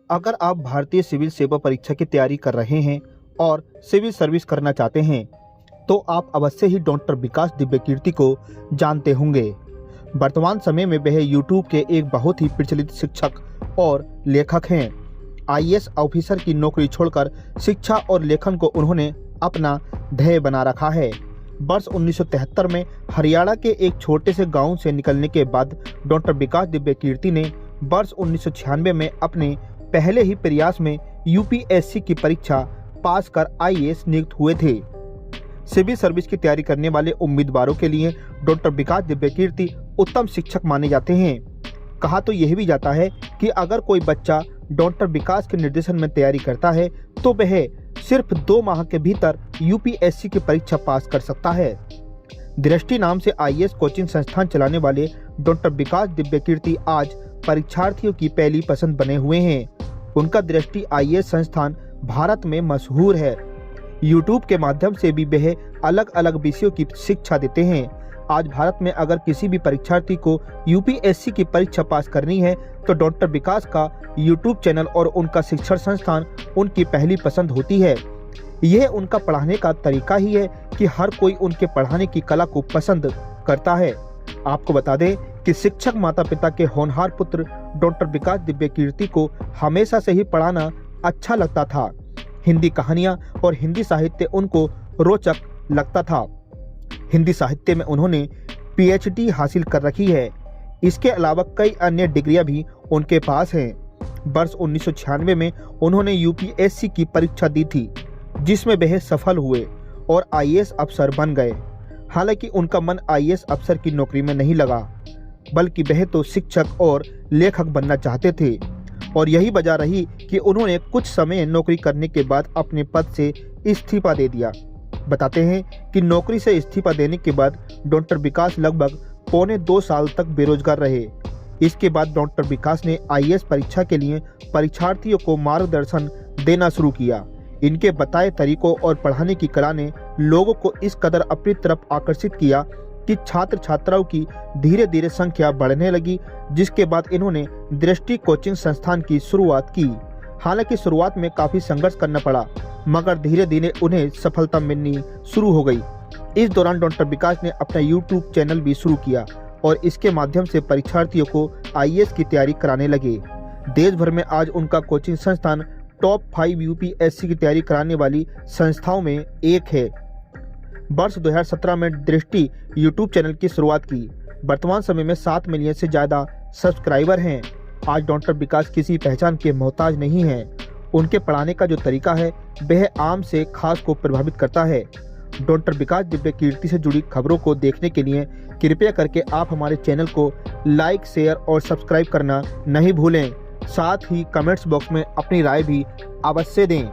अगर आप भारतीय सिविल सेवा परीक्षा की तैयारी कर रहे हैं और सिविल सर्विस करना चाहते हैं तो आप अवश्य ही डॉक्टर विकास दिव्यकीर्ति को जानते होंगे। वर्तमान समय में वह यूट्यूब के एक बहुत ही प्रचलित शिक्षक और लेखक हैं। आईएएस ऑफिसर की नौकरी छोड़कर शिक्षा और लेखन को उन्होंने अपना ध्येय बना रखा है। वर्ष 1973 में हरियाणा के एक छोटे से गांव से निकलने के बाद डॉक्टर विकास दिव्यकीर्ति ने वर्ष 1996 में अपने पहले ही प्रयास में यूपीएससी की परीक्षा पास कर आईएएस नियुक्त हुए थे। सिविल सर्विस की तैयारी करने वाले उम्मीदवारों के लिए डॉक्टर विकास दिव्यकीर्ति उत्तम शिक्षक माने जाते हैं। कहा तो यह भी जाता है कि अगर कोई बच्चा डॉक्टर विकास के निर्देशन में तैयारी करता है तो वह सिर्फ 2 माह के भीतर यूपीएससी की परीक्षा पास कर सकता है। दृष्टि नाम से आईएएस कोचिंग संस्थान चलाने वाले डॉक्टर विकास दिव्यकीर्ति आज परीक्षार्थियों की पहली पसंद बने हुए हैं। उनका दृष्टि आईएएस संस्थान भारत में मशहूर है। यूट्यूब के माध्यम से भी वह अलग अलग विषयों की शिक्षा देते हैं। आज भारत में अगर किसी भी परीक्षार्थी को यूपीएससी की परीक्षा पास करनी है तो डॉक्टर विकास का यूट्यूब चैनल और उनका शिक्षण संस्थान उनकी पहली पसंद होती है। यह उनका पढ़ाने का तरीका ही है कि हर कोई उनके पढ़ाने की कला को पसंद करता है। आपको बता दें कि शिक्षक माता पिता के होनहार पुत्र डॉक्टर विकास दिव्यकीर्ति को हमेशा से ही पढ़ाना अच्छा लगता था। हिंदी कहानियां और हिंदी साहित्य उनको रोचक लगता था। हिंदी साहित्य में उन्होंने पीएचडी हासिल कर रखी है। इसके अलावा कई अन्य डिग्रियां भी उनके पास हैं। वर्ष 1996 में उन्होंने यूपीएससी की परीक्षा दी थी, जिसमें वह सफल हुए और आईएएस अफसर बन गए। हालांकि उनका मन आईएएस अफसर की नौकरी में नहीं लगा, बल्कि वह तो शिक्षक और लेखक बनना चाहते थे। और यही वजह रही कि उन्होंने कुछ समय नौकरी करने के बाद अपने पद से इस्तीफा दे दिया। बताते हैं कि नौकरी से इस्तीफा देने के बाद डॉक्टर विकास लगभग पौने 2 साल तक बेरोजगार रहे। इसके बाद डॉक्टर विकास ने आईएएस परीक्षा के लिए परीक्षार्थियों को मार्गदर्शन देना शुरू किया। इनके बताए तरीकों और पढ़ाने की कला ने लोगों को इस कदर अपनी तरफ आकर्षित किया कि छात्र छात्राओं की धीरे धीरे संख्या बढ़ने लगी, जिसके बाद इन्होंने दृष्टि कोचिंग संस्थान की शुरुआत की। हालांकि शुरुआत में काफी संघर्ष करना पड़ा, मगर धीरे धीरे उन्हें सफलता मिलनी शुरू हो गई। इस दौरान डॉक्टर विकास ने अपना यूट्यूब चैनल भी शुरू किया और इसके माध्यम से परीक्षार्थियों को आईएएस की तैयारी कराने लगे। देश भर में आज उनका कोचिंग संस्थान टॉप 5 यूपीएससी की तैयारी कराने वाली संस्थाओं में एक है। वर्ष 2017 में दृष्टि यूट्यूब चैनल की शुरुआत की। वर्तमान समय में 7 मिलियन से ज़्यादा सब्सक्राइबर हैं। आज डॉक्टर विकास किसी पहचान के मोहताज नहीं हैं। उनके पढ़ाने का जो तरीका है वह आम से खास को प्रभावित करता है। डॉक्टर विकास दिव्यकीर्ति से जुड़ी खबरों को देखने के लिए कृपया करके आप हमारे चैनल को लाइक, शेयर और सब्सक्राइब करना नहीं भूलें। साथ ही कमेंट्स बॉक्स में अपनी राय भी अवश्य दें।